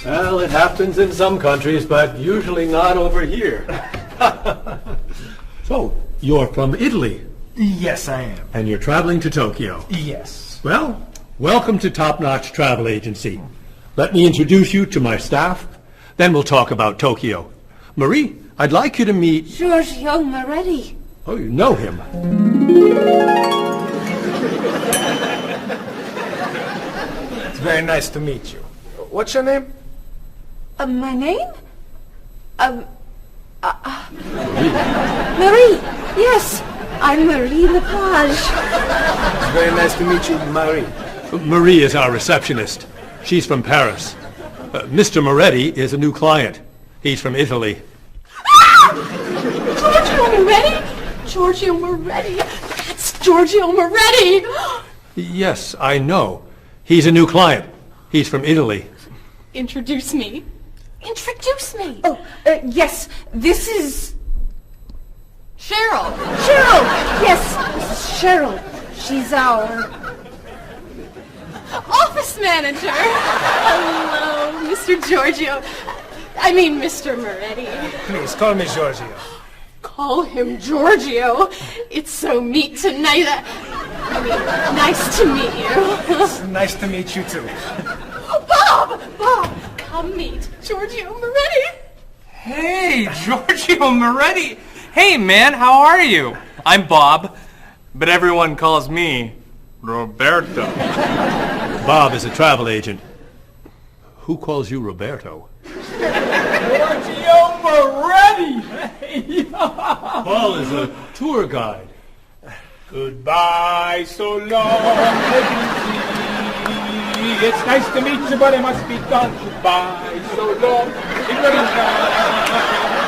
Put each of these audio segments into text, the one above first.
Well, it happens in some countries, but usually not over here. So, you're from Italy, Yes, I am. and you're traveling to Tokyo. Yes. Well, welcome to Top Notch Travel Agency. Let me introduce you to my staff, then we'll talk about Tokyo. Marie, I'd like you to meet... Giorgio Moretti. Oh, you know him. It's very nice to meet you. What's your name? My name? Marie. Yes, I'm Marie Lepage. It's very nice to meet you, Marie. Marie is our receptionist. She's from Paris. Mr. Moretti is a new client. He's from Italy. Giorgio Moretti? Giorgio Moretti. That's Giorgio Moretti. Yes, I know. He's a new client. He's from Italy. Introduce me. Introduce me. Oh, yes, this is... Cheryl. Cheryl. Yes, this is Cheryl. She's our... Office manager. Hello, Mr. Giorgio. I mean, Mr. Moretti. Please, call me Giorgio. Call him Giorgio. It's so neat tonight. Nice to meet you. It's nice to meet you, too. Bob! Come meet Giorgio Moretti. Hey, Giorgio Moretti. Hey, man, how are you? I'm Bob, but everyone calls me Roberto. Bob is a travel agent. Who calls you Roberto? Giorgio Moretti! Paul is a tour guide. Goodbye, so long. It's nice to meet you, but it must be done. Goodbye, so long.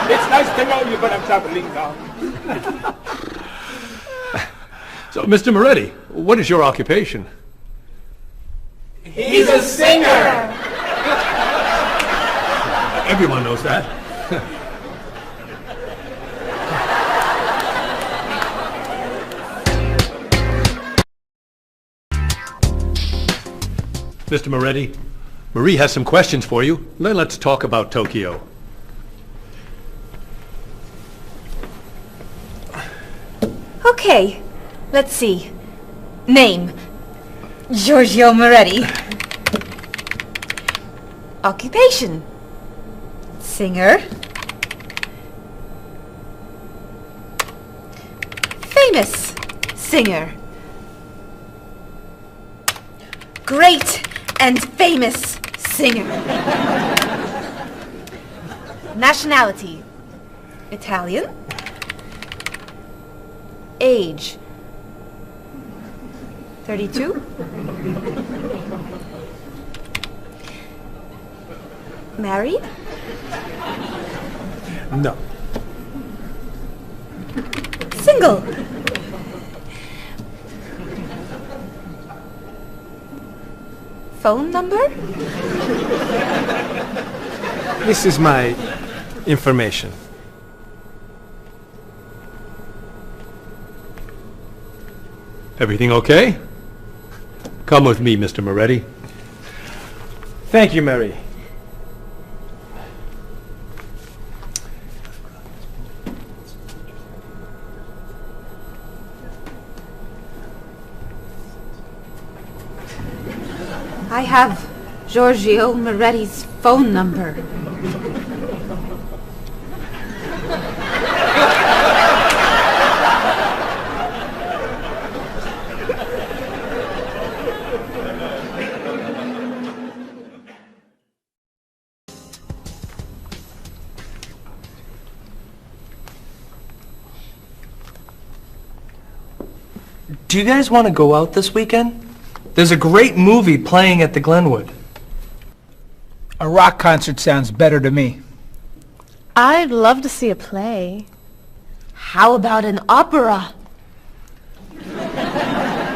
It's nice to know you, but I'm traveling now. So, Mr. Moretti, what is your occupation? He's a singer. Everyone knows that. Mr. Moretti, Marie has some questions for you. Then let's talk about Tokyo. Okay, let's see. Name, Giorgio Moretti. Occupation, singer. Famous singer. Great and famous singer. Nationality, Italian. Age, 32. Married? No. Single? Phone number? This is my information. Everything okay? Come with me, Mr. Moretti. Thank you, Mary. I have Giorgio Moretti's phone number. Do you guys want to go out this weekend? There's a great movie playing at the Glenwood. A rock concert sounds better to me. I'd love to see a play. How about an opera?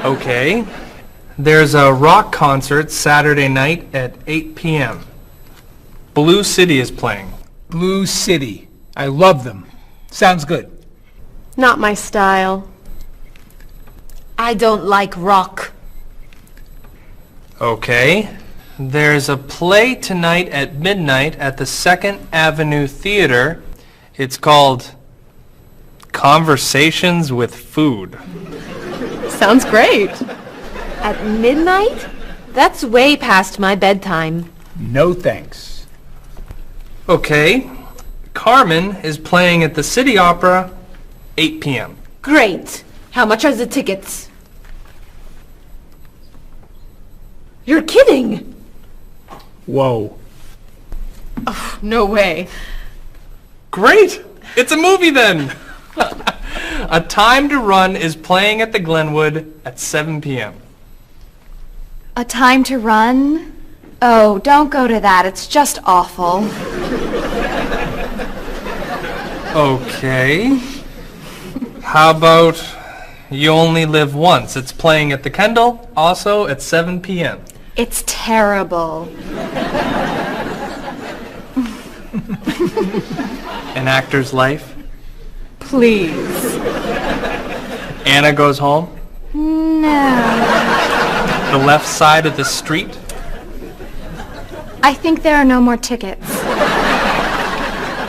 Okay. There's a rock concert Saturday night at 8 p.m. Blue City is playing. Blue City. I love them. Sounds good. Not my style. I don't like rock. Okay. There's a play tonight at midnight at the 2nd Avenue Theater. It's called Conversations with Food. Sounds great. At midnight? That's way past my bedtime. No thanks. Okay. Carmen is playing at the City Opera, 8 p.m. Great. How much are the tickets? You're kidding! Whoa. No way. Great! It's a movie then! A Time to Run is playing at the Glenwood at 7 p.m. A Time to Run? Oh, don't go to that. It's just awful. Okay. How about You Only Live Once? It's playing at the Kendall, also at 7 p.m. It's terrible. An Actor's Life. Please. Anna Goes Home. No. The Left Side of the Street. I think there are no more tickets.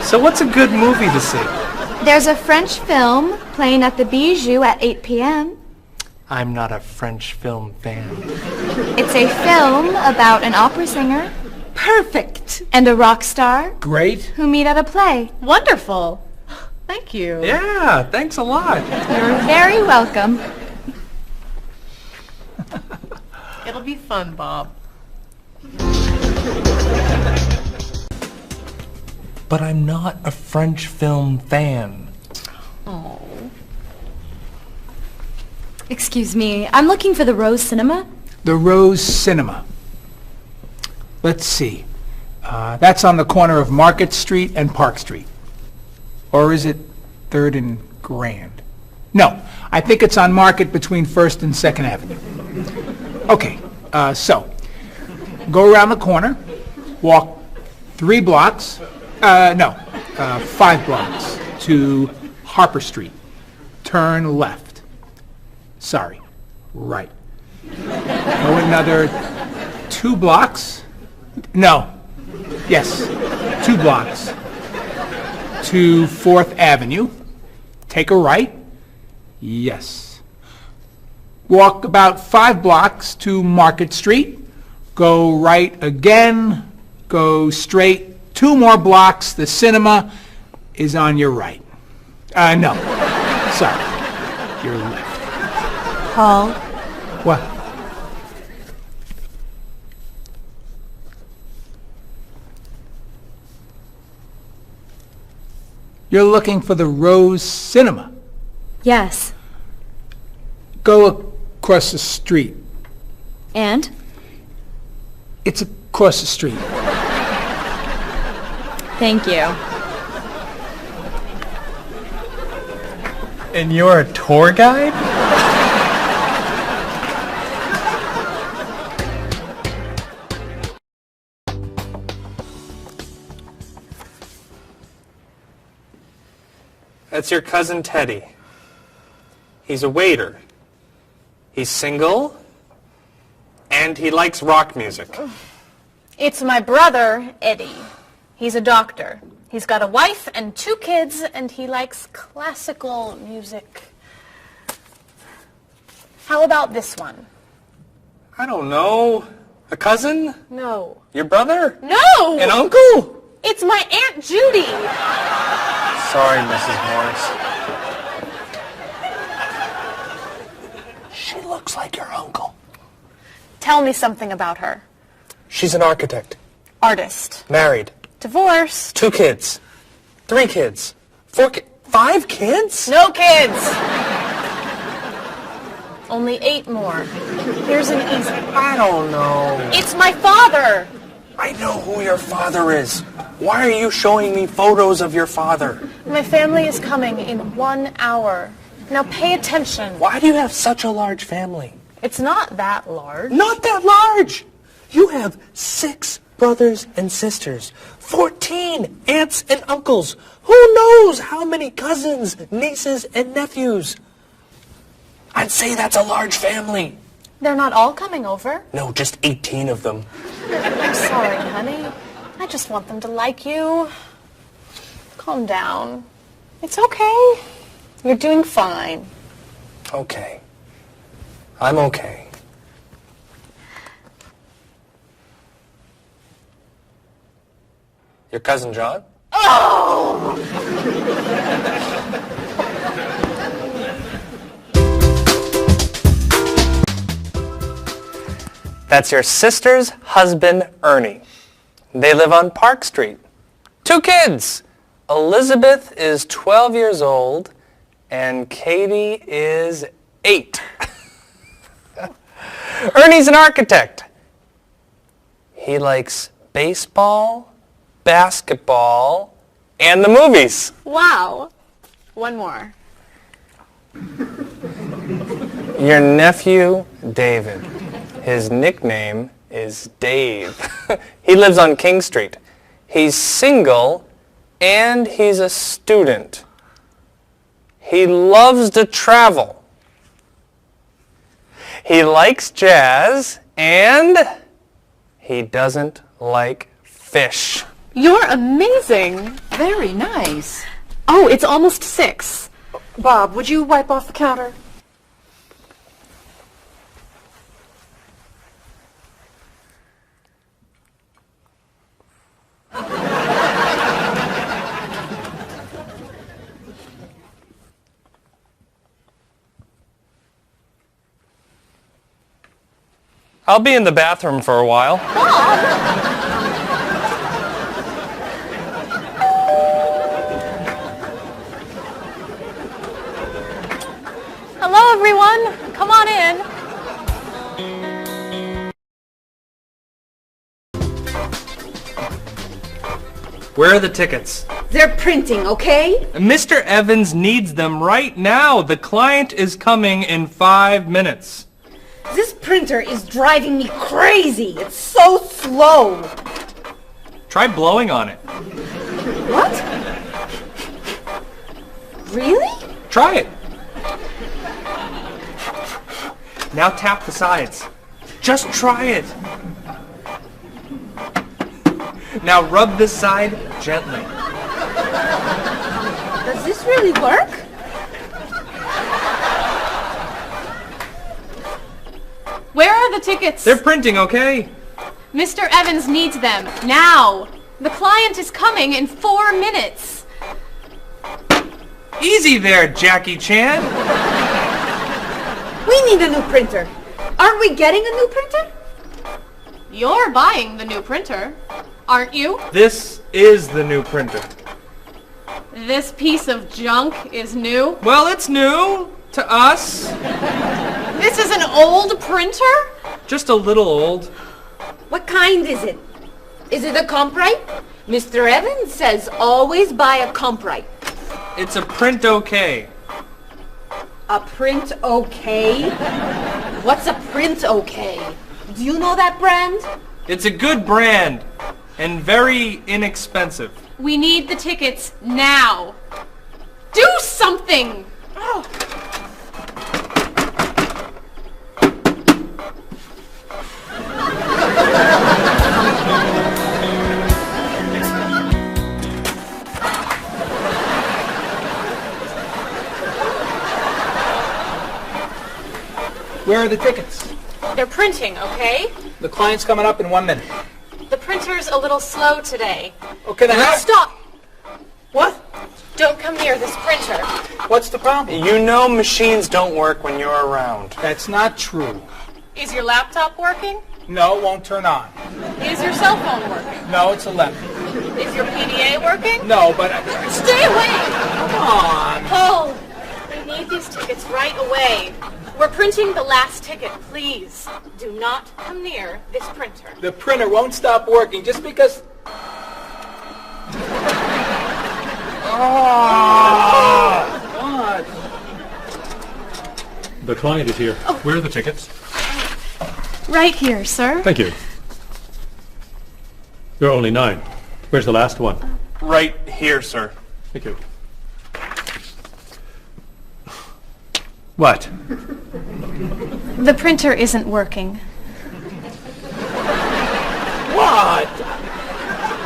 So what's a good movie to see? There's a French film playing at the Bijou at 8 p.m. I'm not a French film fan. It's a film about an opera singer Perfect! and a rock star Great. who meet at a play. Wonderful. Thank you. Yeah, thanks a lot. You're very welcome. It'll be fun, Bob. But I'm not a French film fan. Oh. Excuse me, I'm looking for the Rose Cinema. The Rose Cinema. Let's see. That's on the corner of Market Street and Park Street. Or is it 3rd and Grand? No, I think it's on Market between 1st and 2nd Avenue. Okay, so go around the corner, walk 3 blocks, 5 blocks to Harper Street. Turn left. Sorry, right. Go another 2 blocks. No. Yes, 2 blocks to 4th Avenue. Take a right. Yes. Walk about 5 blocks to Market Street. Go right again. Go straight 2 more blocks. The cinema is on your right. No. Sorry. Your left. Paul, What? You're looking for the Rose Cinema. yes. Go across the street. And? It's across the street. Thank you. And you're a tour guide? That's your cousin Teddy. He's a waiter. He's single, and he likes rock music. It's my brother, Eddie. He's a doctor. He's got a wife and 2 kids, and he likes classical music. How about this one? I don't know. A cousin? No. Your brother? No! An uncle? It's my Aunt Judy. Sorry, Mrs. Morris. She looks like your uncle. Tell me something about her. She's an architect. Artist. Married. Divorced. 2 kids. 3 kids. 5 kids? No kids. Only 8 more. Here's an easy. I don't know. It's my father. I know who your father is. Why are you showing me photos of your father? My family is coming in 1 hour. Now pay attention. Why do you have such a large family? It's not that large. Not that large. You have 6 brothers and sisters, 14 aunts and uncles. Who knows how many cousins, nieces, and nephews? I'd say that's a large family. They're not all coming over. No, just 18 of them. I'm sorry, honey. I just want them to like you. Calm down. It's okay. You're doing fine. Okay. I'm okay. Your cousin John? That's your sister's husband, Ernie. They live on Park Street. 2 kids. Elizabeth is 12 years old, and Katie is 8. Ernie's an architect. He likes baseball, basketball, and the movies. Wow. One more. Your nephew, David. His nickname is Dave. He lives on King Street. He's single, and he's a student. He loves to travel. He likes jazz, and he doesn't like fish. You're amazing. Very nice. Oh, it's almost 6. Bob, would you wipe off the counter? I'll be in the bathroom for a while. Hello, everyone. Come on in. Where are the tickets? They're printing, okay? Mr. Evans needs them right now. The client is coming in 5 minutes. This printer is driving me crazy. It's so slow. Try blowing on it. What? Really? Try it. Now tap the sides. Just try it. Now rub this side gently. Does this really work? Where are the tickets? They're printing, okay? Mr. Evans needs them now. The client is coming in 4 minutes. Easy there, Jackie Chan. We need a new printer. Aren't we getting a new printer? You're buying the new printer, aren't you? This is the new printer. This piece of junk is new. Well, it's new to us. This is an old printer? Just a little old. What kind is it? Is it a Comprite? Mr. Evans says always buy a Comprite. It's a print okay. A print okay? What's a print okay? Do you know that brand? It's a good brand and very inexpensive. We need the tickets now. Do something! Oh. Where are the tickets? They're printing, okay? The client's coming up in 1 minute. The printer's a little slow today. Okay, then how? Stop! What? Don't come near this printer. What's the problem? You know machines don't work when you're around. That's not true. Is your laptop working? No, it won't turn on. Is your cell phone working? No, it's 11. Is your PDA working? No, but... Stay away! Come on. Paul, we need these tickets right away. We're printing the last ticket, please. Do not come near this printer. The printer won't stop working just because... What? The client is here. Where are the tickets? Right here, sir. Thank you. There are only 9. Where's the last one? Right here, sir. Thank you. What? The printer isn't working. What?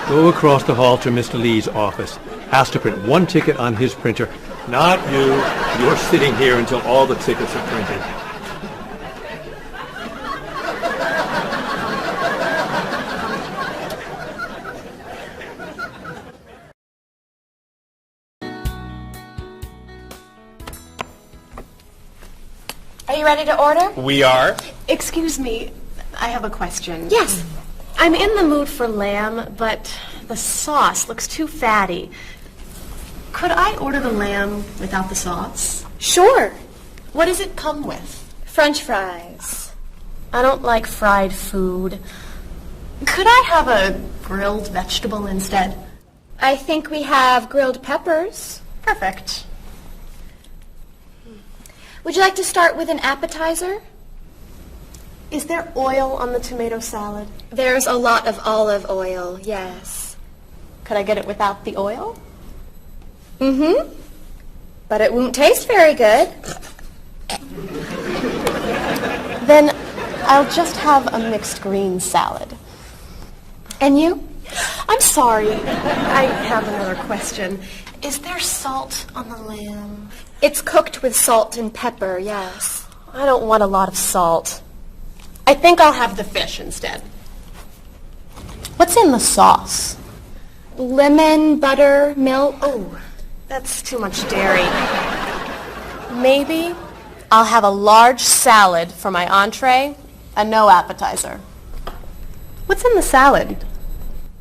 Go across the hall to Mr. Lee's office. Has to print one ticket on his printer. Not you. You're sitting here until all the tickets are printed. Are you ready to order? We are? Excuse me, I have a question. Yes. I'm in the mood for lamb, but the sauce looks too fatty. Could I order the lamb without the sauce? Sure. What does it come with? French fries. I don't like fried food. Could I have a grilled vegetable instead? I think we have grilled peppers. Perfect. Would you like to start with an appetizer? Is there oil on the tomato salad? There's a lot of olive oil, yes. Could I get it without the oil? Mm-hmm. But it won't taste very good. Then I'll just have a mixed green salad. And you? I'm sorry. I have another question. Is there salt on the lamb? It's cooked with salt and pepper, yes. I don't want a lot of salt. I think I'll have the fish instead. What's in the sauce? Lemon, butter, milk. Oh, that's too much dairy. Maybe I'll have a large salad for my entree and no appetizer. What's in the salad?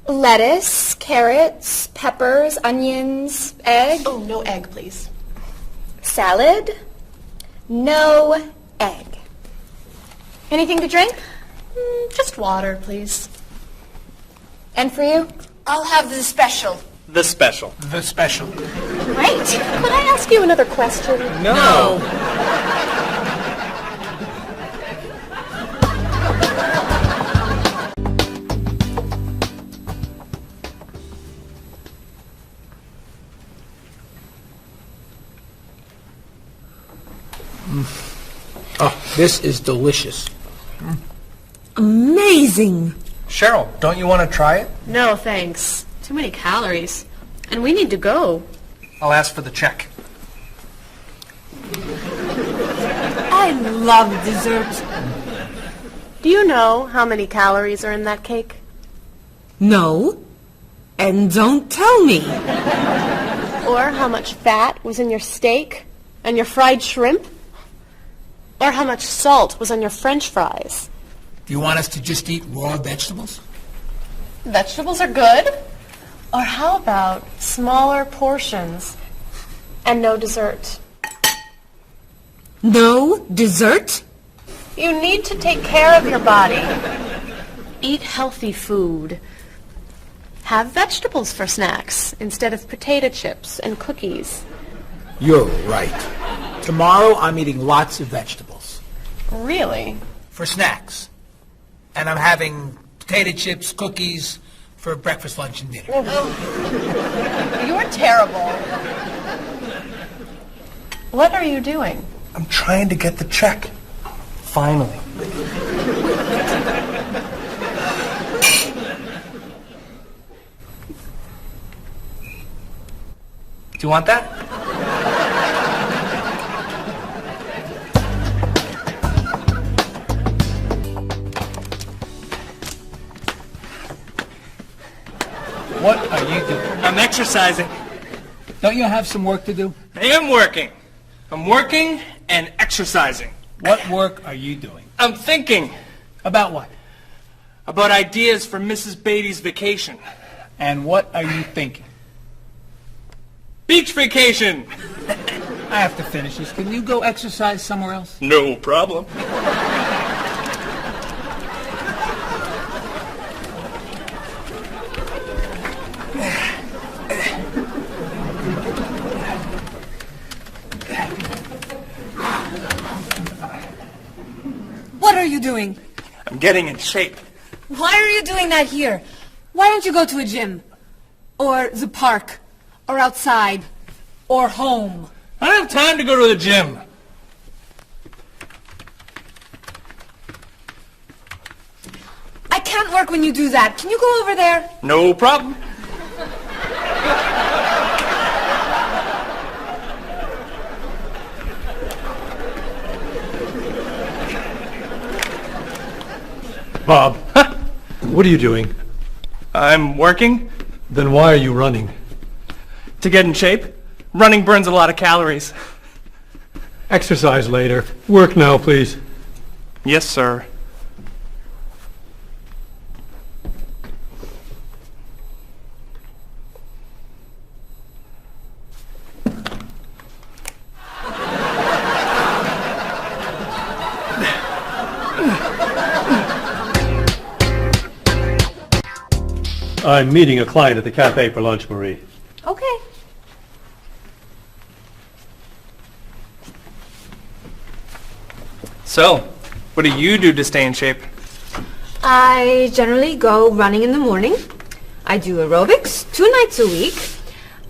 Lettuce, carrots, peppers, onions, egg. Oh, no egg, please. Salad, no egg. Anything to drink? Just water, please. And for you? I'll have the special. The special. The special. Great. Could I ask you another question? No. Oh, this is delicious. Amazing. Cheryl, don't you want to try it? No, thanks. Too many calories. And we need to go. I'll ask for the check. I love dessert. Do you know how many calories are in that cake? No. And don't tell me. Or how much fat was in your steak and your fried shrimp? Or how much salt was on your French fries? Do you want us to just eat raw vegetables? Vegetables are good. Or how about smaller portions and no dessert? No dessert? You need to take care of your body. Eat healthy food. Have vegetables for snacks instead of potato chips and cookies. You're right. Tomorrow I'm eating lots of vegetables. Really? For snacks. And I'm having potato chips, cookies for breakfast, lunch, and dinner. You're terrible. What are you doing? I'm trying to get the check. Finally. Do you want that? What are you doing? I'm exercising. Don't you have some work to do? I am working. I'm working and exercising. What work are you doing? I'm thinking About what? about ideas for Mrs. Beatty's vacation. And what are you thinking? Beach vacation! I have to finish this. Can you go exercise somewhere else? No problem. What are you doing? I'm getting in shape. Why are you doing that here? Why don't you go to a gym? Or the park? Or outside? Or home? I don't have time to go to the gym. can't work when you do that. Can you go over there? No problem. Bob, what are you doing? I'm working Then why are you running? to get in shape. Running burns a lot of calories. Exercise later. Work now, please. Yes, sir. I'm meeting a client at the cafe for lunch, Marie. Okay. So, what do you do to stay in shape? I generally go running in the morning. I do aerobics 2 nights a week.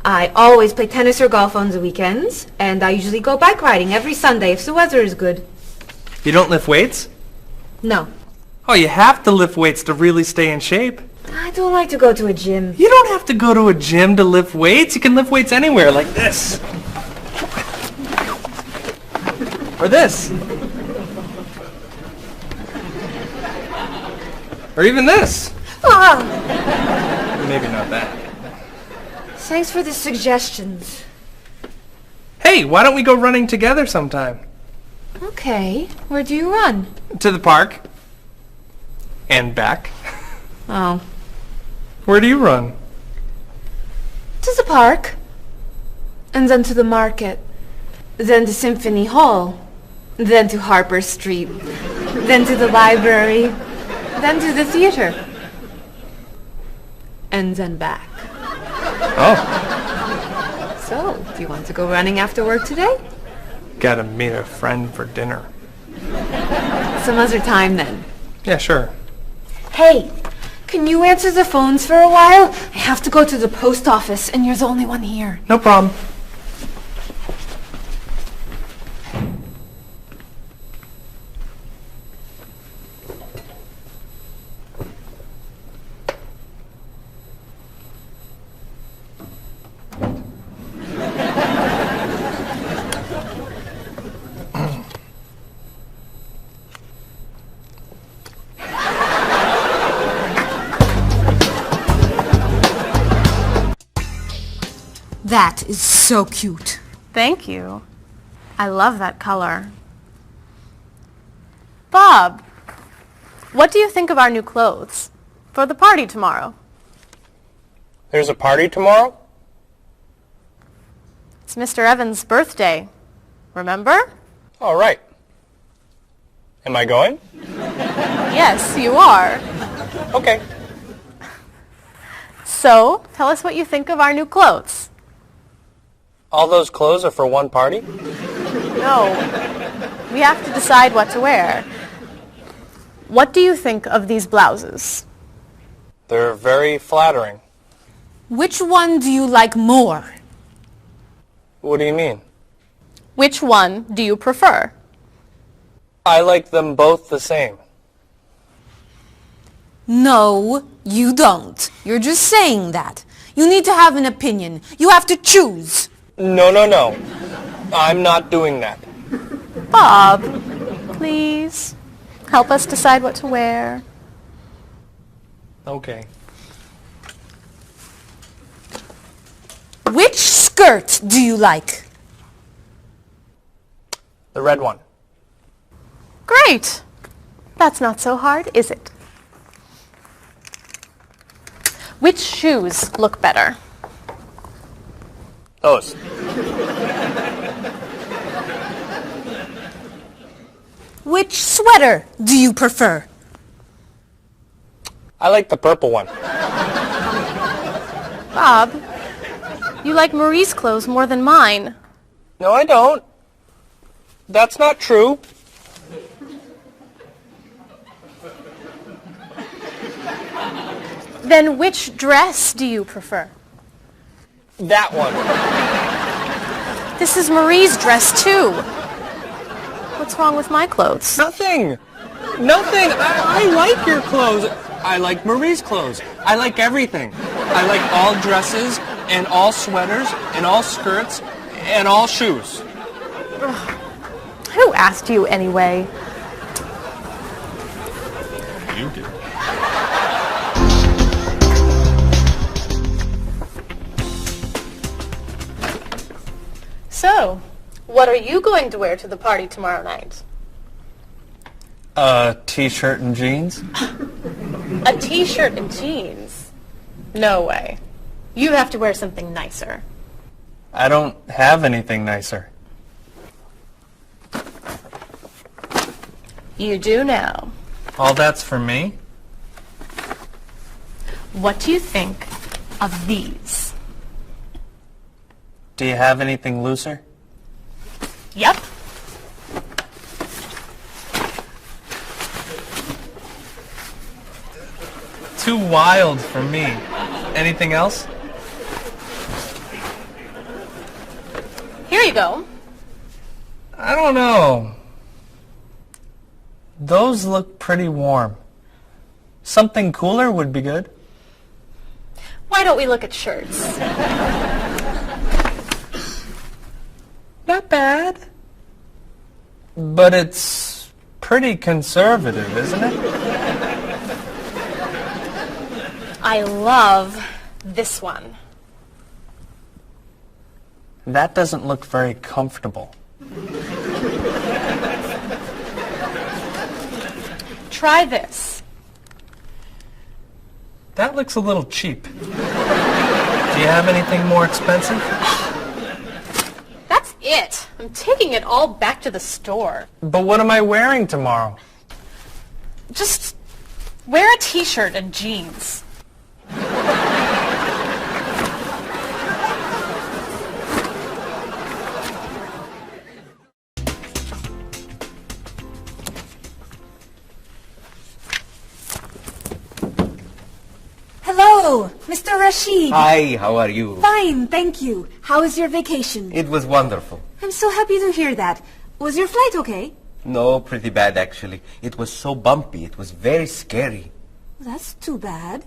I always play tennis or golf on the weekends. And I usually go bike riding every Sunday if the weather is good. You don't lift weights? No. Oh, you have to lift weights to really stay in shape. I don't like to go to a gym. You don't have to go to a gym to lift weights. You can lift weights anywhere, like this. Or this. Or even this. Ah, Maybe not that. thanks for the suggestions. Hey, why don't we go running together sometime? Okay. Where do you run? To the park. And back. Oh. Where do you run? To the park. And then to the market. Then to Symphony Hall. Then to Harper Street. Then to the library. Then to the theater. And then back. Oh, So, do you want to go running after work today? gotta meet a friend for dinner. Some other time then. Yeah, sure. Hey, can you answer the phones for a while? I have to go to the post office and you're the only one here. No problem. That is so cute. Thank you. I love that color. Bob, what do you think of our new clothes for the party tomorrow? There's a party tomorrow? It's Mr. Evans' birthday. Remember? All right. Am I going? Yes, you are. Okay. So, tell us what you think of our new clothes. All those clothes are for one party? No. We have to decide what to wear. What do you think of these blouses? They're very flattering. Which one do you like more? What do you mean? Which one do you prefer? I like them both the same. No, you don't. You're just saying that. You need to have an opinion. You have to choose. No. I'm not doing that. Bob, please help us decide what to wear. Okay. Which skirt do you like? The red one. Great. That's not so hard, is it? Which shoes look better? Those. Which sweater do you prefer? I like the purple one. Bob, you like Marie's clothes more than mine. No, I don't. That's not true. Then which dress do you prefer? That one. This is Marie's dress too. What's wrong with my clothes? Nothing. I like your clothes. I like Marie's clothes. I like everything. I like all dresses and all sweaters and all skirts and all shoes. Who asked you anyway? You did. So, what are you going to wear to the party tomorrow night? A t-shirt and jeans? A t-shirt and jeans? No way. You have to wear something nicer. I don't have anything nicer. You do now. All that's for me? What do you think of these? Do you have anything looser? Yep. Too wild for me. Anything else? Here you go. I don't know. Those look pretty warm. Something cooler would be good. Why don't we look at shirts? Not bad. But it's pretty conservative, isn't it? I love this one. That doesn't look very comfortable. Try this. That looks a little cheap. Do you have anything more expensive? That's it. I'm taking it all back to the store. But what am I wearing tomorrow? Just wear a t-shirt and jeans. Hello, Mr. Rashid. Hi, how are you? Fine, thank you. How was your vacation? It was wonderful. I'm so happy to hear that. Was your flight okay? No, pretty bad actually. It was so bumpy. It was very scary. That's too bad.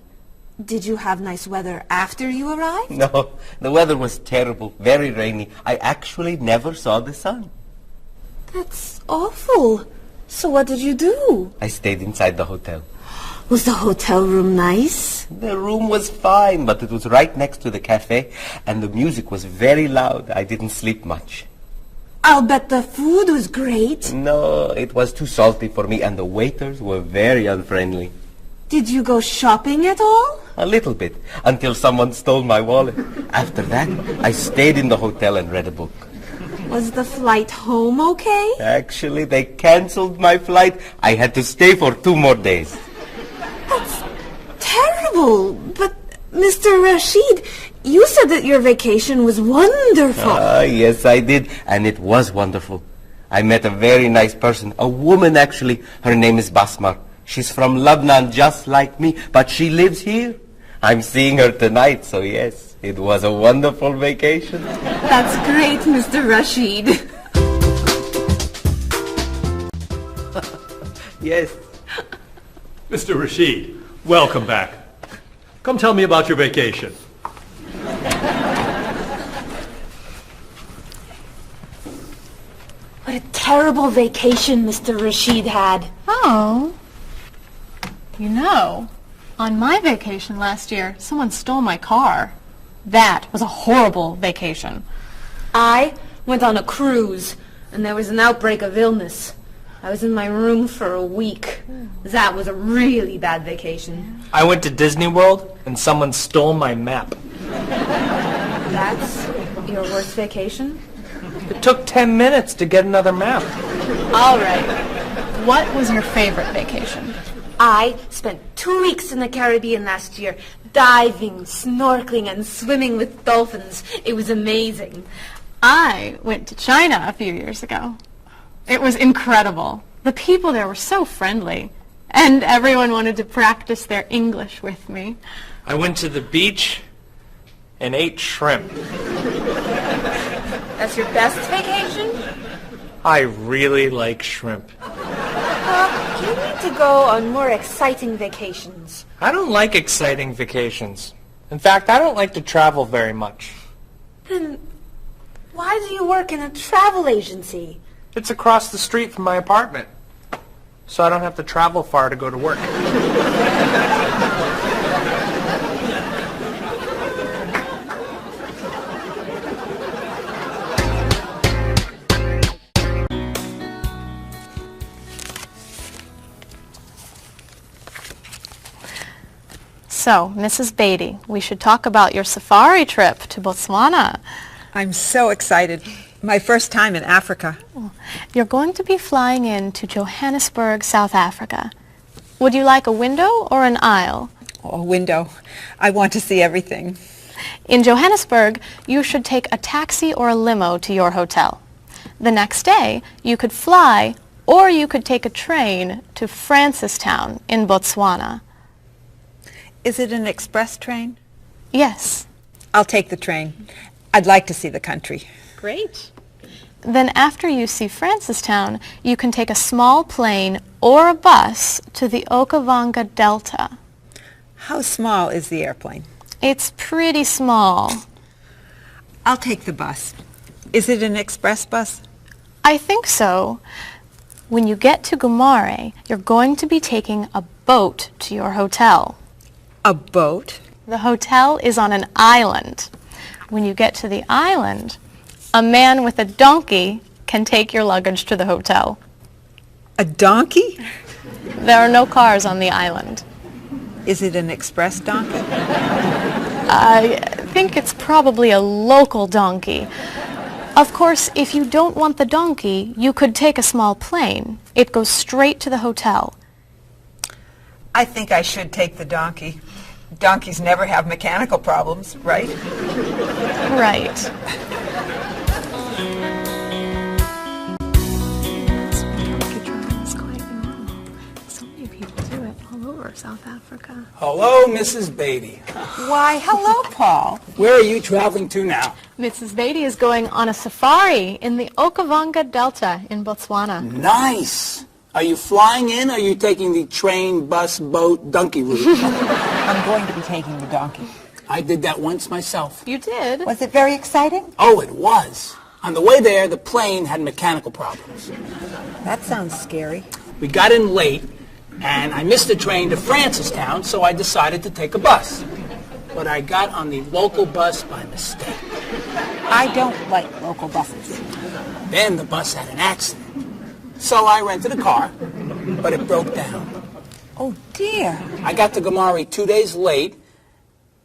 Did you have nice weather after you arrived? No, the weather was terrible, very rainy. I actually never saw the sun. That's awful. So what did you do? I stayed inside the hotel. Was the hotel room nice? The room was fine, but it was right next to the cafe, and the music was very loud. I didn't sleep much. I'll bet the food was great. No, it was too salty for me, and the waiters were very unfriendly. Did you go shopping at all? A little bit, until someone stole my wallet. After that, I stayed in the hotel and read a book. Was the flight home okay? Actually, they canceled my flight. I had to stay for 2 more days. That's terrible. But, Mr. Rashid, you said that your vacation was wonderful. Yes, I did. And it was wonderful. I met a very nice person. A woman, actually. Her name is Basmar. She's from Lebanon, just like me. But she lives here. I'm seeing her tonight, so yes. It was a wonderful vacation. That's great, Mr. Rashid. Yes. Mr. Rashid, welcome back. Come tell me about your vacation. What a terrible vacation Mr. Rashid had. Oh. You know, on my vacation last year, someone stole my car. That was a horrible vacation. I went on a cruise, and there was an outbreak of illness. I was in my room for a week. That was a really bad vacation. I went to Disney World and someone stole my map. That's your worst vacation? It took 10 minutes to get another map. All right. What was your favorite vacation? I spent 2 weeks in the Caribbean last year, diving, snorkeling, and swimming with dolphins. It was amazing. I went to China a few years ago. It was incredible. The people there were so friendly, and everyone wanted to practice their English with me. I went to the beach and ate shrimp. That's your best vacation? I really like shrimp. You need to go on more exciting vacations. I don't like exciting vacations. In fact, I don't like to travel very much. Then why do you work in a travel agency? It's across the street from my apartment, so I don't have to travel far to go to work. So, Mrs. Beatty, we should talk about your safari trip to Botswana. I'm so excited. My first time in Africa. You're going to be flying in to Johannesburg, South Africa. Would you like a window or an aisle? Oh, a window. I want to see everything. In Johannesburg, you should take a taxi or a limo to your hotel. The next day, you could fly or you could take a train to Francistown in Botswana. Is it an express train? Yes. I'll take the train. I'd like to see the country. Great. Then after you see Francistown, you can take a small plane or a bus to the Okavango Delta. How small is the airplane? It's pretty small. I'll take the bus. Is it an express bus? I think so. When you get to Gumare, you're going to be taking a boat to your hotel. A boat? The hotel is on an island. When you get to the island, a man with a donkey can take your luggage to the hotel. A donkey? There are no cars on the island. Is it an express donkey? I think it's probably a local donkey. Of course, if you don't want the donkey, you could take a small plane. It goes straight to the hotel. I think I should take the donkey. Donkeys never have mechanical problems, right? Right. So many people do it all over South Africa. Hello, Mrs. Beatty. Why, hello, Paul. Where are you traveling to now? Mrs. Beatty is going on a safari in the Okavango Delta in Botswana. Nice. Are you flying in, or are you taking the train, bus, boat, donkey route? I'm going to be taking the donkey. I did that once myself. You did? Was it very exciting? Oh, it was. On the way there, the plane had mechanical problems. That sounds scary. We got in late, and I missed the train to Francistown, so I decided to take a bus. But I got on the local bus by mistake. I don't like local buses. Then the bus had an accident. So I rented a car, but it broke down. Oh, dear. I got to Gumare 2 days late.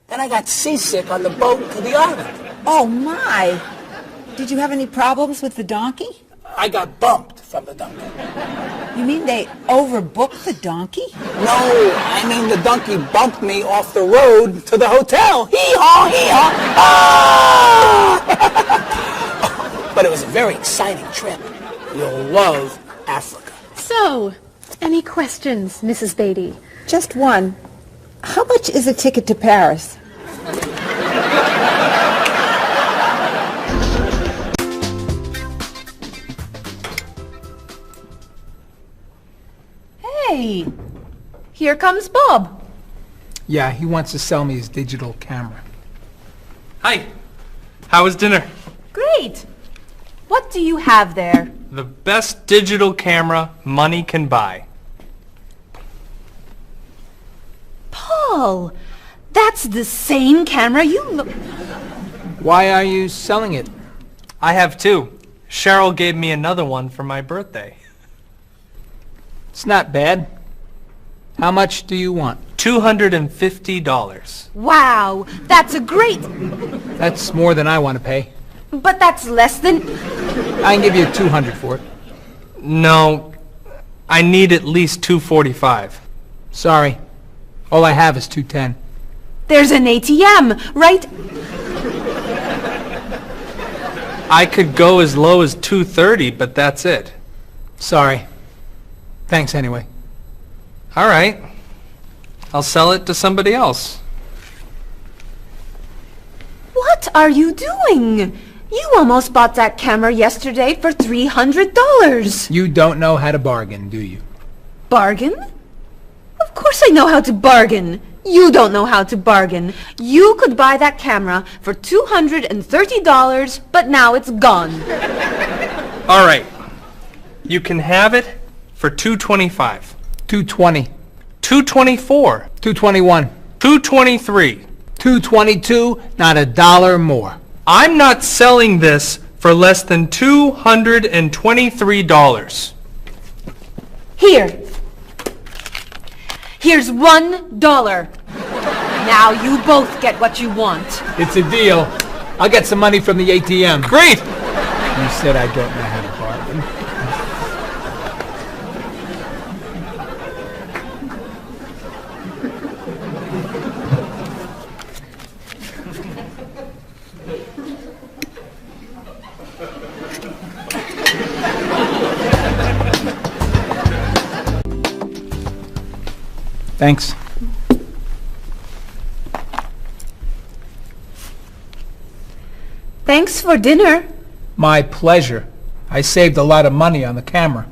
Then I got seasick on the boat to the island. Oh, my. Did you have any problems with the donkey? I got bumped from the donkey. You mean they overbooked the donkey? No, I mean the donkey bumped me off the road to the hotel. Hee-haw, hee-haw. Ah! But it was a very exciting trip. You'll love Africa. So, any questions, Mrs. Beatty? Just one. How much is a ticket to Paris? Hey, here comes Bob. Yeah, he wants to sell me his digital camera. Hi. How was dinner? Great. What do you have there? The best digital camera money can buy. Paul, that's the same camera you... Why are you selling it? I have two. Cheryl gave me another one for my birthday. It's not bad. How much do you want? $250. Wow, that's a great... That's more than I want to pay. But that's less than... I can give you $200 for it. No, I need at least $245. Sorry. All I have is $210. There's an ATM, right? I could go as low as $230, but that's it. Sorry. Thanks anyway. All right. I'll sell it to somebody else. What are you doing? You almost bought that camera yesterday for $300. You don't know how to bargain, do you? Bargain? Of course I know how to bargain. You don't know how to bargain. You could buy that camera for $230, but now it's gone. All right. You can have it for $225. $220. $224. $221. $223. $222, not a dollar more. I'm not selling this for less than $223. Here. Here's $1. Now you both get what you want. It's a deal. I'll get some money from the ATM. Great! You said I don't know how to bargain. Thanks. Thanks for dinner. My pleasure. I saved a lot of money on the camera.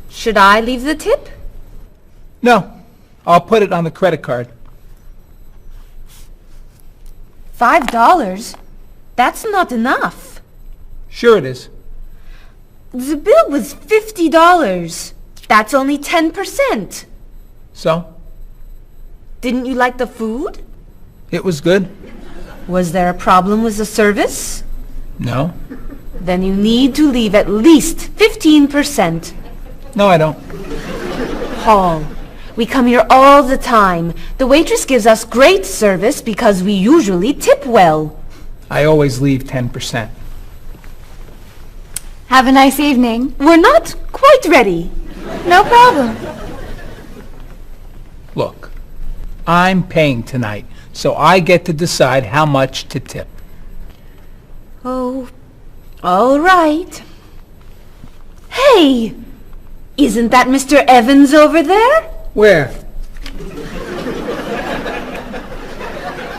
Should I leave the tip? No, I'll put it on the credit card. $5? That's not enough. Sure it is. The bill was $50. That's only 10%. So? Didn't you like the food? It was good. Was there a problem with the service? No. Then you need to leave at least 15%. No, I don't. Paul, we come here all the time. The waitress gives us great service because we usually tip well. I always leave 10%. Have a nice evening. We're not quite ready. No problem. Look, I'm paying tonight, so I get to decide how much to tip. Oh, all right. Hey! Isn't that Mr. Evans over there? Where?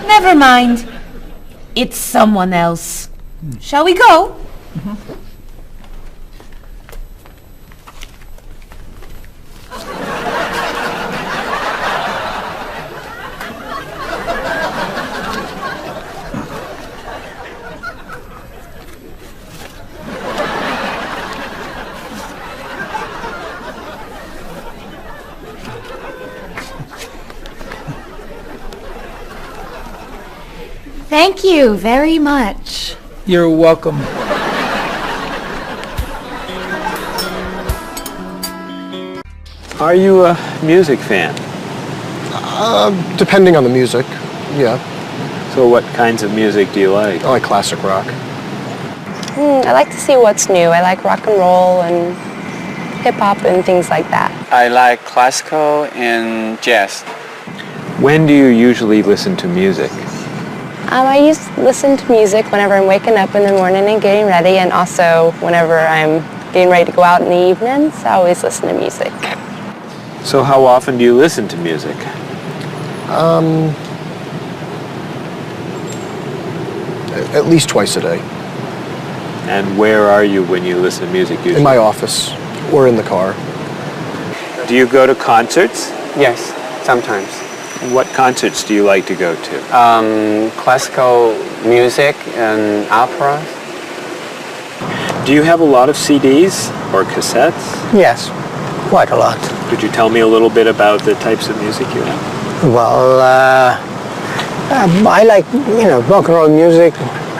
Never mind. It's someone else. Shall we go? Thank you very much. You're welcome. Are you a music fan? Depending on the music, yeah. So what kinds of music do you like? I like classic rock. I like to see what's new. I like rock and roll and hip-hop and things like that. I like classical and jazz. When do you usually listen to music? I used to listen to music whenever I'm waking up in the morning and getting ready, and also whenever I'm getting ready to go out in the evenings. I always listen to music. So how often do you listen to music? At least twice a day. And where are you when you listen to music usually? In my office or in the car. Do you go to concerts? Yes, sometimes. What concerts do you like to go to? Classical music and opera. Do you have a lot of CDs or cassettes? Yes, quite a lot. Could you tell me a little bit about the types of music you have? Well, I like, rock and roll music.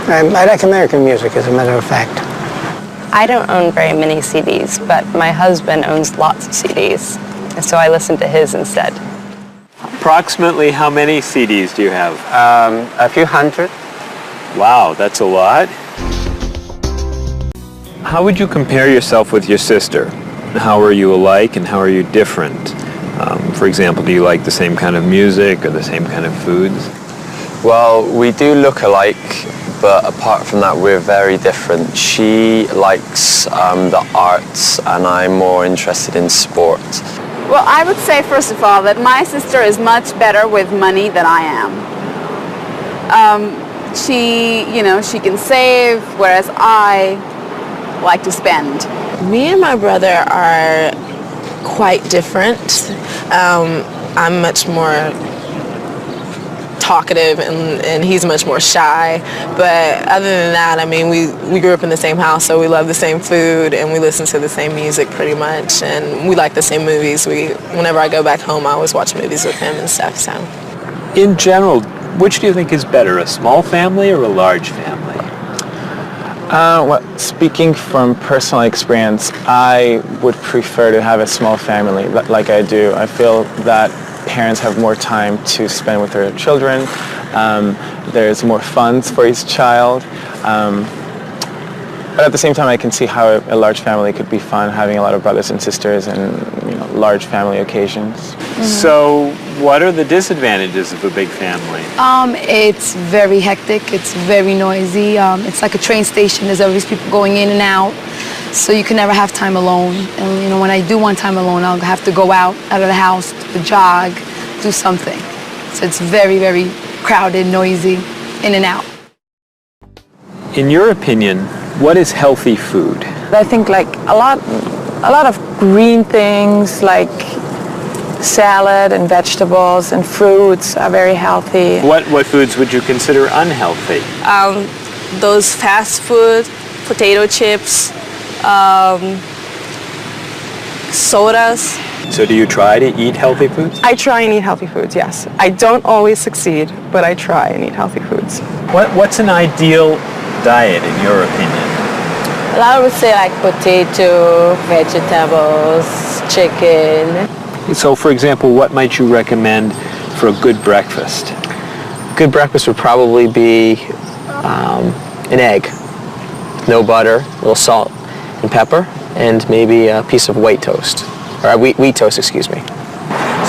I like American music, as a matter of fact. I don't own very many CDs, but my husband owns lots of CDs, and so I listen to his instead. Approximately how many CDs do you have? A few hundred. Wow, that's a lot. How would you compare yourself with your sister? How are you alike and how are you different? For example, do you like the same kind of music or the same kind of foods? Well, we do look alike, but apart from that, we're very different. She likes the arts and I'm more interested in sport. Well, I would say, first of all, that my sister is much better with money than I am. She can save, whereas I like to spend. Me and my brother are quite different. I'm much more talkative and he's much more shy. But other than that, I mean, we grew up in the same house, so we love the same food and we listen to the same music pretty much, and we like the same movies. Whenever I go back home, I always watch movies with him and stuff. So, In general, which do you think is better, a small family or a large family? Well, speaking from personal experience, I would prefer to have a small family like I do. I feel that parents have more time to spend with their children. There's more funds for each child. But at the same time, I can see how a large family could be fun, having a lot of brothers and sisters and large family occasions. So what are the disadvantages of a big family? It's very hectic. It's very noisy. It's like a train station. There's always people going in and out. So you can never have time alone. And when I do want time alone, I'll have to go out of the house, to jog, do something. So it's very, very crowded, noisy, in and out. In your opinion, what is healthy food? I think like a lot of green things like salad and vegetables and fruits are very healthy. What foods would you consider unhealthy? Those fast food, potato chips, sodas. So do you try to eat healthy foods? I try and eat healthy foods, yes. I don't always succeed, but I try and eat healthy foods. What's an ideal diet in your opinion? Well, I would say like potato, vegetables, chicken. So for example, what might you recommend for a good breakfast? Good breakfast would probably be an egg, no butter, a little salt and pepper, and maybe a piece of white toast, or wheat toast, excuse me.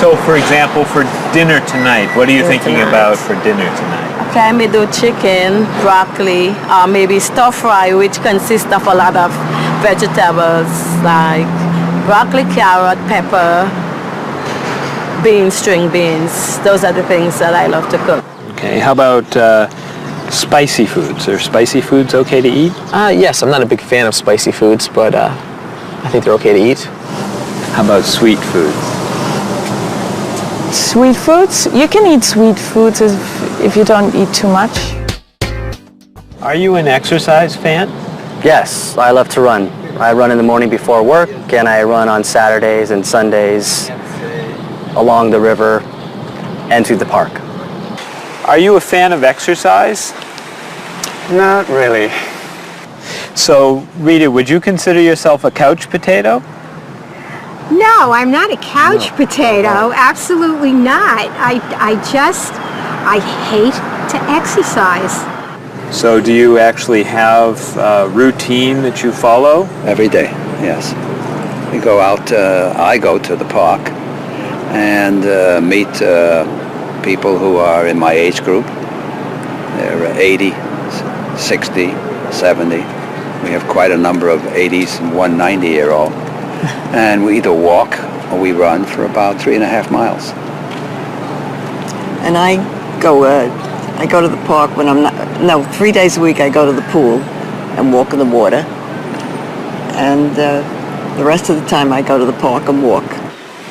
So for example, for dinner tonight, what are you thinking about for dinner tonight? Okay, I may do chicken, broccoli, or maybe stir fry, which consists of a lot of vegetables like broccoli, carrot, pepper, beans, string beans. Those are the things that I love to cook. Okay, how about spicy foods? Are spicy foods okay to eat? Yes, I'm not a big fan of spicy foods, but I think they're okay to eat. How about sweet foods? Sweet foods? You can eat sweet foods if you don't eat too much. Are you an exercise fan? Yes, I love to run. I run in the morning before work, and I run on Saturdays and Sundays along the river and through the park. Are you a fan of exercise? Not really. So, Rita, would you consider yourself a couch potato? No, I'm not a couch potato. Absolutely not. I hate to exercise. So do you actually have a routine that you follow? Every day, yes. We go out, I go to the park and meet people who are in my age group. They're 80, 60, 70. We have quite a number of 80s and one 90-year-old. And we either walk or we run for about 3.5 miles. And I go to the park when I'm not, 3 days a week I go to the pool and walk in the water. And the rest of the time I go to the park and walk.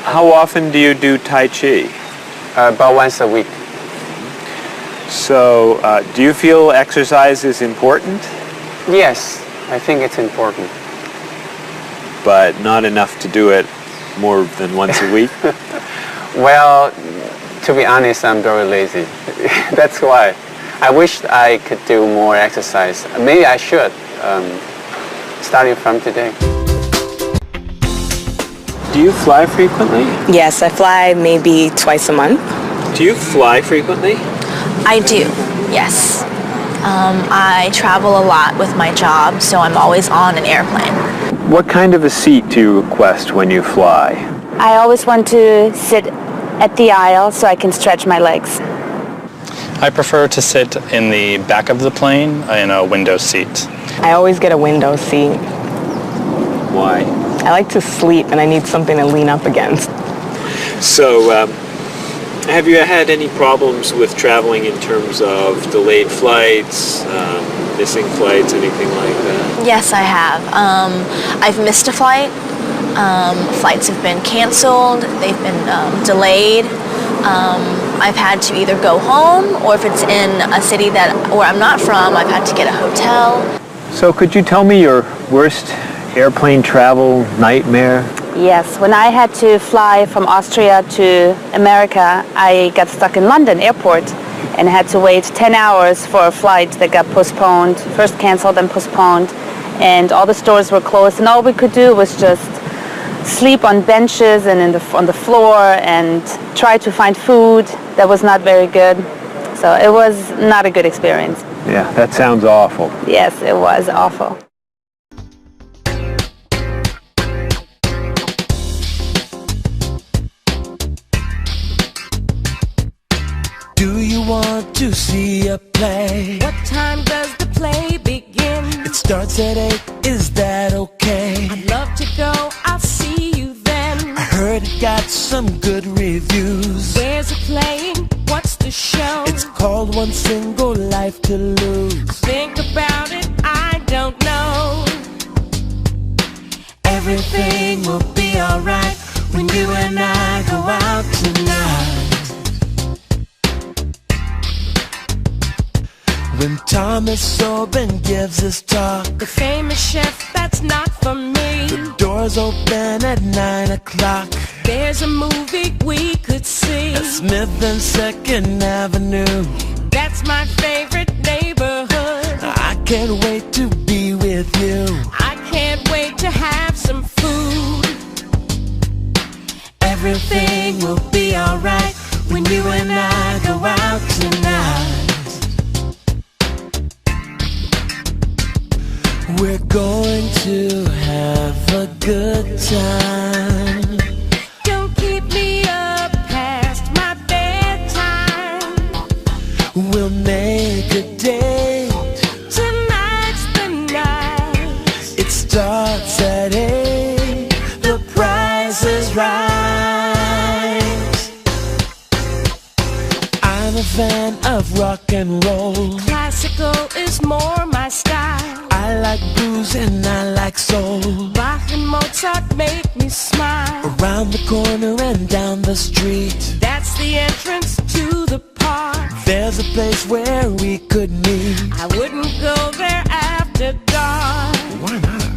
How often do you do Tai Chi? About once a week. So, do you feel exercise is important? Yes, I think it's important. But not enough to do it more than once a week? Well, to be honest, I'm very lazy. That's why. I wish I could do more exercise. Maybe I should, starting from today. Do you fly frequently? Yes, I fly maybe twice a month. Do you fly frequently? I do, yes. I travel a lot with my job, so I'm always on an airplane. What kind of a seat do you request when you fly? I always want to sit at the aisle so I can stretch my legs. I prefer to sit in the back of the plane in a window seat. I always get a window seat. Why? I like to sleep and I need something to lean up against. So, have you had any problems with traveling in terms of delayed flights, missing flights, anything like that? Yes, I have. I've missed a flight. Flights have been canceled. They've been delayed. I've had to either go home, or if it's in a city where I'm not from, I've had to get a hotel. So could you tell me your worst airplane travel nightmare? Yes, when I had to fly from Austria to America, I got stuck in London airport and had to wait 10 hours for a flight that got postponed, first canceled and postponed, and all the stores were closed, and all we could do was just sleep on benches and on the floor and try to find food that was not very good. So it was not a good experience. Yeah, that sounds awful. Yes, it was awful. Do you want to see a play? What time does the play begin? It starts at 8, is that okay? I'd love to go, I'll see you then. I heard it got some good reviews. Where's it playing? What's the show? It's called One Single Life to Lose. Think about it, I don't know. Everything will be alright when you and I go out tonight. When Thomas Sobin gives his talk, the famous chef, that's not for me. The doors open at 9 o'clock. There's a movie we could see at Smith and 2nd Avenue. That's my favorite neighborhood. I can't wait to be with you. I can't wait to have some food. Everything will be alright when you and I go out tonight. We're going to have a good time. Don't keep me up past my bedtime. We'll make a date. Tonight's the night. It starts at 8. The price is right. I'm a fan of rock and roll. Classical is more my style. I like blues and I like soul. Bach and Mozart make me smile. Around the corner and down the street, that's the entrance to the park. There's a place where we could meet. I wouldn't go there after dark. Why not?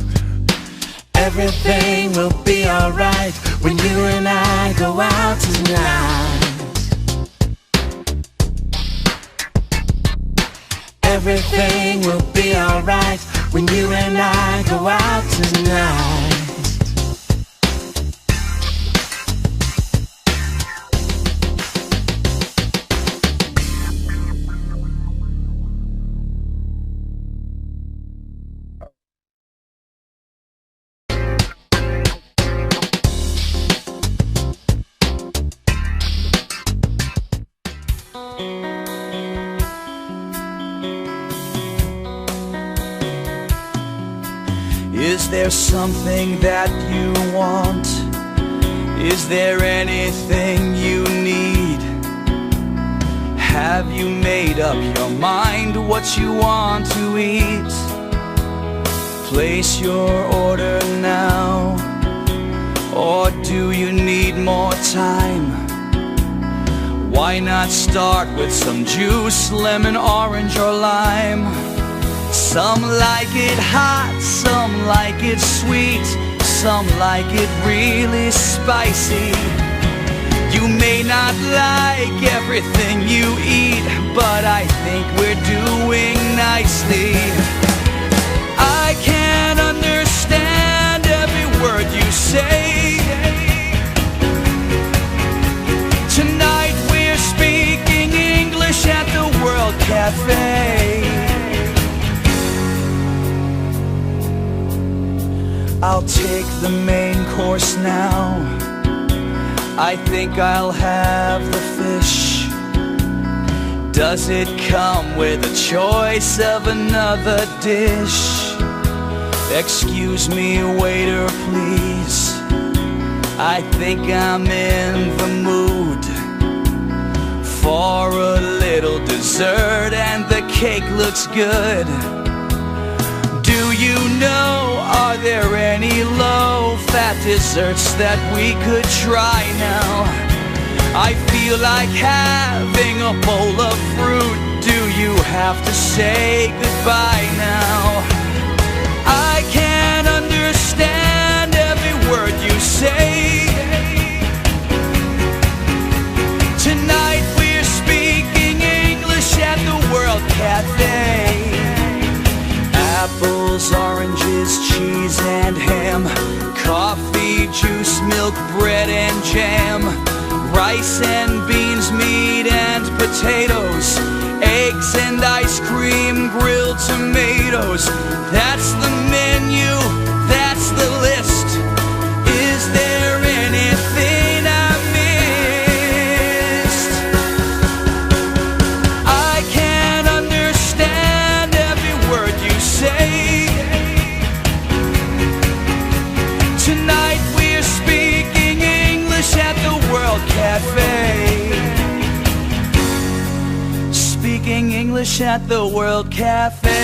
Everything will be alright when you and I go out tonight. Everything will be alright when you and I go out tonight. Is there something that you want? Is there anything you need? Have you made up your mind what you want to eat? Place your order now, or do you need more time? Why not start with some juice, lemon, orange, or lime? Some like it hot, some like it sweet, some like it really spicy. You may not like everything you eat, but I think we're doing nicely. I can't understand every word you say. Tonight we're speaking English at the World Cafe. I'll take the main course now. I think I'll have the fish. Does it come with a choice of another dish? Excuse me, waiter, please. I think I'm in the mood for a little dessert, and the cake looks good. you know, are there any low-fat desserts that we could try now? I feel like having a bowl of fruit. Do you have to say goodbye now? I can't understand every word you say. Tonight we're speaking English at the World Cafe. Apples, oranges, cheese and ham, coffee, juice, milk, bread and jam, rice and beans, meat and potatoes, eggs and ice cream, grilled tomatoes. That's the menu, that's the list. Is there anything I missed? I can't understand every word you say. Tonight we're speaking English at the World Cafe. Speaking English at the World Cafe.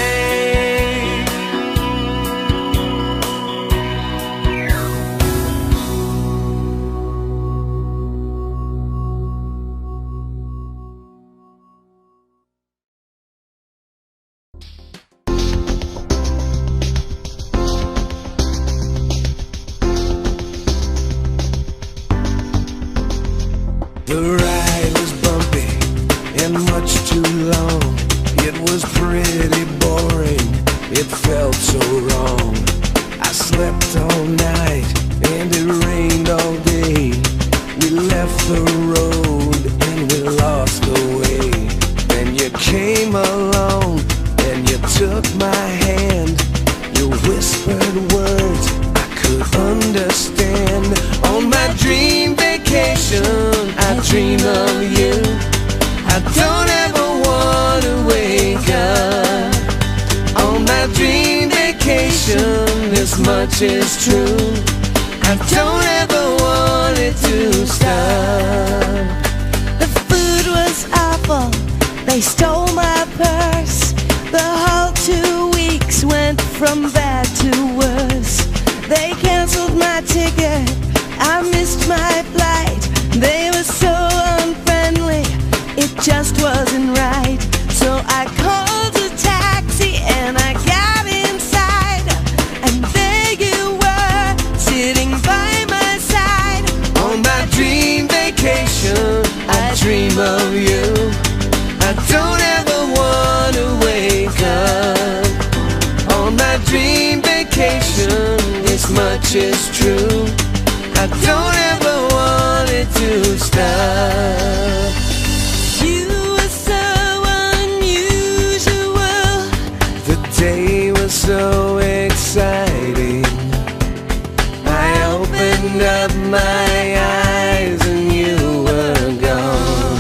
The ride was bumpy and much too long. It was pretty boring, it felt so wrong. I slept all night and it rained all day. We left the road and we lost the way. Then you came along and you took my hand. You whispered words I could understand. On my dream vacation I dream of you. I don't ever want to wake up. On my dream vacation, this much is true. I don't ever want it to stop. The food was awful, they stole my purse. The whole 2 weeks went from bad to worse. They canceled my ticket, I missed my flight. They were so unfriendly, it just wasn't right. So I called a taxi and I got inside. And there you were, sitting by my side. On my dream vacation, I dream of you. I don't ever want to wake up. On my dream vacation, this much is true. I don't ever want it to stop. You were so unusual. The day was so exciting. I opened up my eyes and you were gone.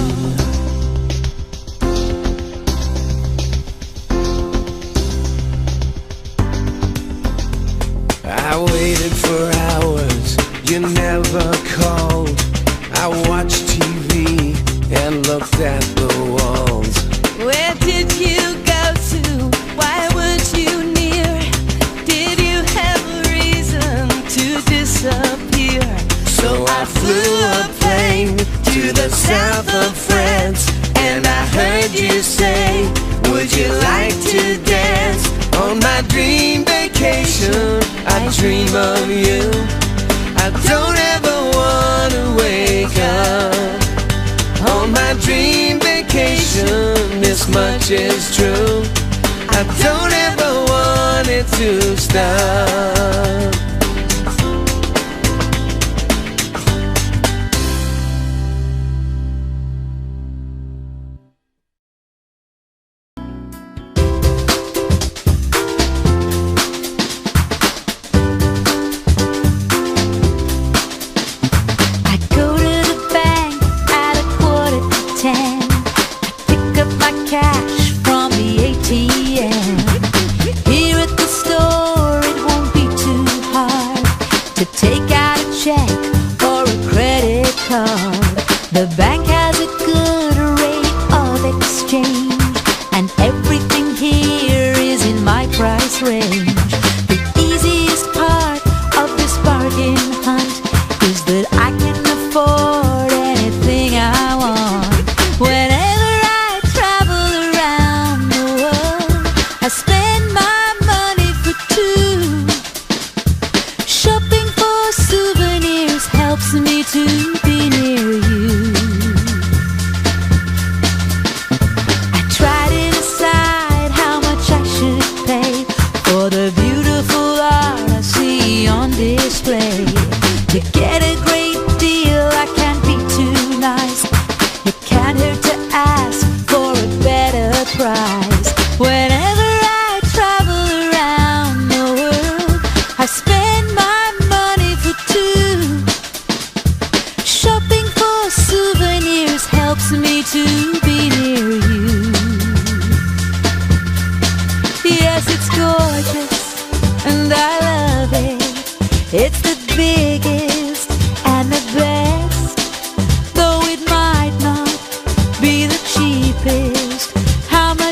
I waited for hours, you never called. I watched TV and looked at the walls. Where did you go to? Why weren't you near? Did you have a reason to disappear? So I flew a plane to the south of France, and I heard you say, would you like to dance? On my dream vacation, I dream of you. I don't ever want to wake up. On my dream vacation, this much is true. I don't ever want it to stop. Cash from the ATM. Here at the store it won't be too hard to take out a check or a credit card. The bank has a good rate of exchange, and everything here is in my price range.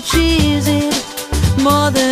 much is it? More than